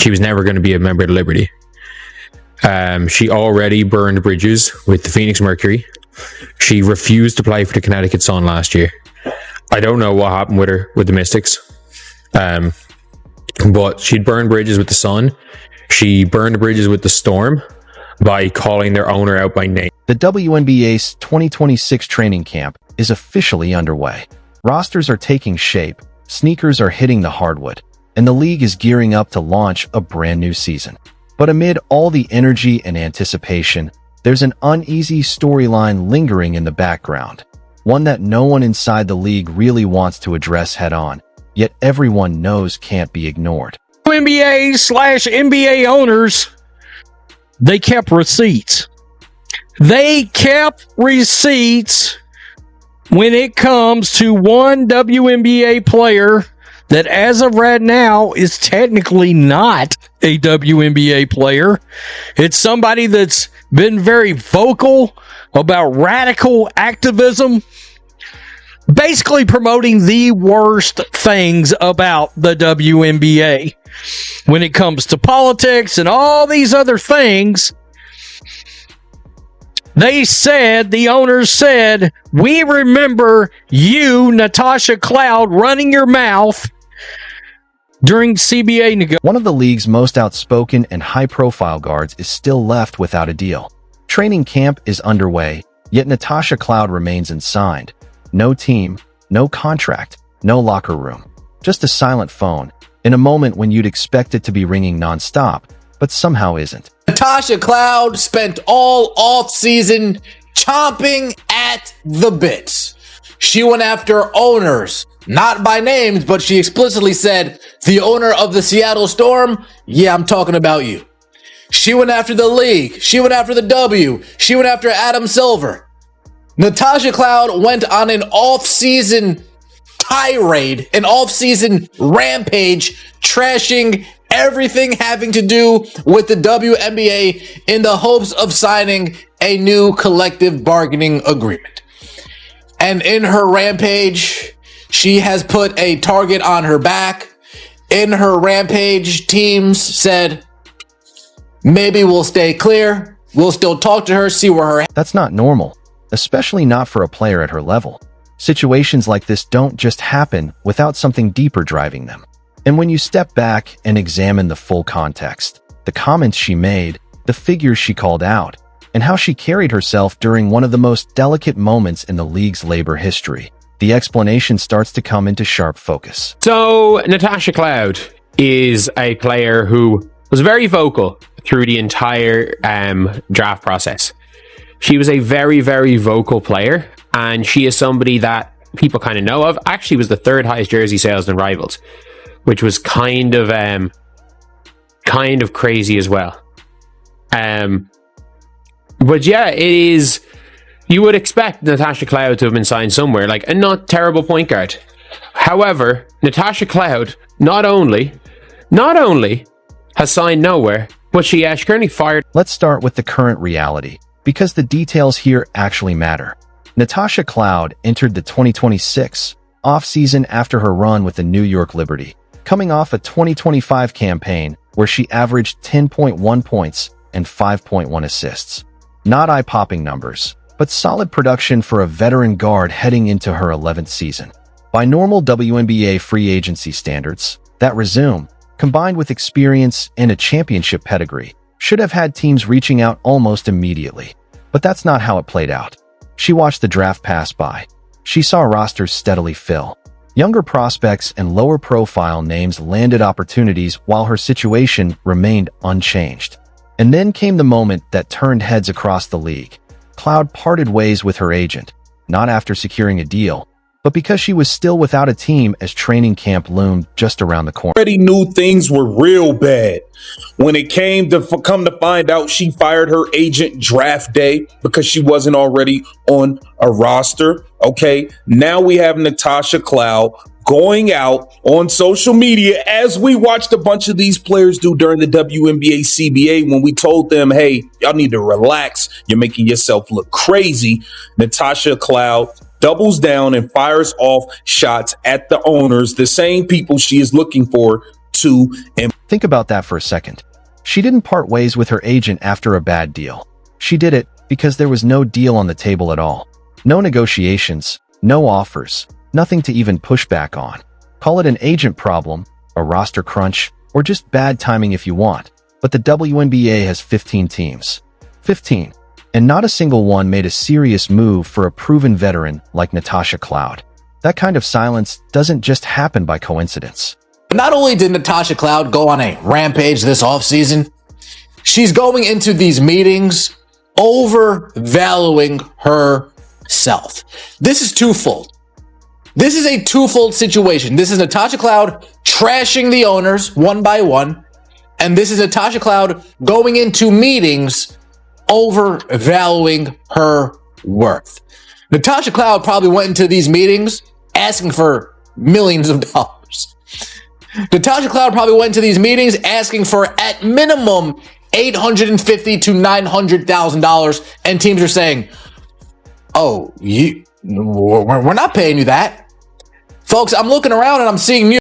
she was never going to be a member of the Liberty. She already burned bridges with the Phoenix Mercury. She refused to play for the Connecticut Sun last year. I don't know what happened with her with the Mystics. But she'd burned bridges with the Sun. She burned bridges with the Storm by calling their owner out by name. The WNBA's 2026 training camp is officially underway. Rosters are taking shape, sneakers are hitting the hardwood, and the league is gearing up to launch a brand new season. But amid all the energy and anticipation, there's an uneasy storyline lingering in the background, one that no one inside the league really wants to address head-on, yet everyone knows can't be ignored. NBA/NBA owners, they kept receipts. They kept receipts when it comes to one WNBA player that as of right now is technically not a WNBA player. It's somebody that's been very vocal about radical activism, basically promoting the worst things about the WNBA when it comes to politics and all these other things. They said, the owners said, we remember you, Natasha Cloud, running your mouth during CBA negotiations. One of the league's most outspoken and high-profile guards is still left without a deal. Training camp is underway, yet Natasha Cloud remains unsigned. No team, no contract, no locker room. Just a silent phone, in a moment when you'd expect it to be ringing nonstop, but somehow isn't. Natasha Cloud spent all off-season chomping at the bits. She went after owners, not by names, but she explicitly said, the owner of the Seattle Storm, yeah, I'm talking about you. She went after the league. She went after the W. She went after Adam Silver. Natasha Cloud went on an off-season tirade, an off-season rampage, trashing everything having to do with the WNBA in the hopes of signing a new collective bargaining agreement. And in her rampage, she has put a target on her back. In her rampage, teams said, maybe we'll stay clear. We'll still talk to her, see where her... That's not normal, especially not for a player at her level. Situations like this don't just happen without something deeper driving them. And when you step back and examine the full context, the comments she made, the figures she called out, and how she carried herself during one of the most delicate moments in the league's labor history, the explanation starts to come into sharp focus. So, Natasha Cloud is a player who was very vocal through the entire draft process. She was a very, very vocal player, and she is somebody that people kind of know of. Actually was the third highest jersey sales in Rivals, which was kind of crazy as well. But yeah, it is. You would expect Natasha Cloud to have been signed somewhere, like a not terrible point guard. However, Natasha Cloud not only has signed nowhere, but she currently fired. Let's start with the current reality, because the details here actually matter. Natasha Cloud entered the 2026 offseason after her run with the New York Liberty, coming off a 2025 campaign where she averaged 10.1 points and 5.1 assists. Not eye-popping numbers, but solid production for a veteran guard heading into her 11th season. By normal WNBA free agency standards, that resume, combined with experience and a championship pedigree, should have had teams reaching out almost immediately. But that's not how it played out. She watched the draft pass by. She saw rosters steadily fill. Younger prospects and lower-profile names landed opportunities while her situation remained unchanged. And then came the moment that turned heads across the league. Cloud parted ways with her agent, not after securing a deal, but because she was still without a team as training camp loomed just around the corner. Already knew things were real bad. When it came to come to find out, she fired her agent draft day because she wasn't already on a roster. Okay, now we have Natasha Cloud going out on social media, as we watched a bunch of these players do during the WNBA CBA when we told them, hey, y'all need to relax. You're making yourself look crazy. Natasha Cloud doubles down and fires off shots at the owners, the same people she is looking for to and Think about that for a second. She didn't part ways with her agent after a bad deal. She did it because there was no deal on the table at all. No negotiations, no offers, nothing to even push back on. Call it an agent problem, a roster crunch, or just bad timing if you want. But the WNBA has 15 teams. 15. And not a single one made a serious move for a proven veteran like Natasha Cloud. That kind of silence doesn't just happen by coincidence. Not only did Natasha Cloud go on a rampage this offseason, she's going into these meetings overvaluing herself. This is twofold. This is a twofold situation. This is Natasha Cloud trashing the owners one by one, and this is Natasha Cloud going into meetings overvaluing her worth. Natasha Cloud probably went into these meetings asking for millions of dollars. Natasha Cloud probably went into these meetings asking for at minimum $850,000 to $900,000, and teams are saying, "Oh, we're not paying you that." Folks, I'm looking around and I'm seeing